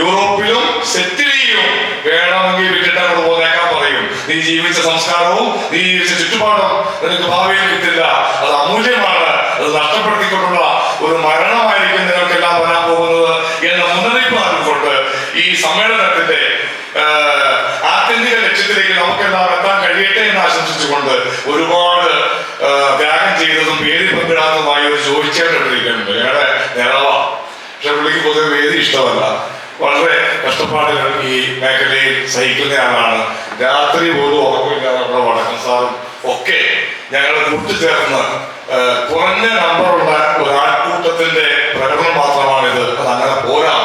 യൂറോപ്പിലും സെറ്റിൽ ചെയ്യും. വേണമെങ്കിൽ വിട്ടിട്ട് അങ്ങോട്ട് പോന്നേക്കാൻ പറയും. നീ ജീവിച്ച സംസ്കാരവും നീ ജീവിച്ച ചുറ്റുപാടും നിനക്ക് ഭാവിയിൽ കിട്ടില്ല. അത് അമൂല്യമാണ്. അത് നഷ്ടപ്പെടുത്തിക്കൊണ്ടുള്ള ഒരു മരണമായിരിക്കും നിങ്ങൾക്കെല്ലാം വരാൻ പോകുന്നത് എന്ന മുന്നറിയിപ്പ് നൽകിക്കൊണ്ട് ഈ സമ്മേളനത്തിന്റെ ആത്യന്തിക ലക്ഷ്യത്തിലേക്ക് നമുക്കെല്ലാം എത്താൻ കഴിയട്ടെ എന്ന് ആശംസിച്ചുകൊണ്ട് ഒരുപാട് ത്യാഗം ചെയ്തതും വേദി പങ്കിടാത്തതുമായ ഒരു ചോദിച്ചേണ്ടിരിക്കുന്നുണ്ട്. ഞങ്ങളുടെ നേതാവാ, പക്ഷെ പുള്ളിക്ക് പൊതുവെ വേദി ഇഷ്ടമല്ല. വളരെ കഷ്ടപ്പാടുകൾ ഈ മേഖലയിൽ സഹിക്കുന്ന ആളാണ്. രാത്രി പോലും ഉറക്കമില്ലാതെ നമ്മുടെ വടക്കൻ സാറും ഒക്കെ ഞങ്ങൾ കൂട്ടുചേർന്ന് കുറഞ്ഞ നമ്പറുള്ള ഒരു ആൾക്കൂട്ടത്തിന്റെ പ്രകടനം മാത്രമാണിത്. അത് അങ്ങനെ പോരാ.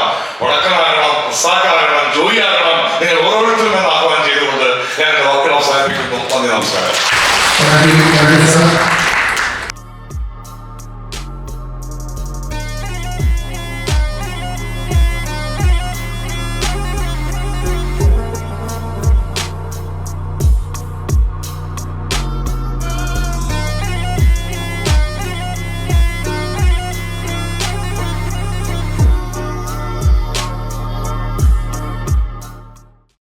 വടക്കനാകണം, പ്രസാക്കാകണം, ജോയി ആകണം. നിങ്ങൾ ഓരോരുത്തരും എന്ന് ആഹ്വാനം ചെയ്തുകൊണ്ട് ഞാൻ വാക്കുകൾ അവസാനിപ്പിക്കുന്നു. നന്ദി, നമസ്കാരം.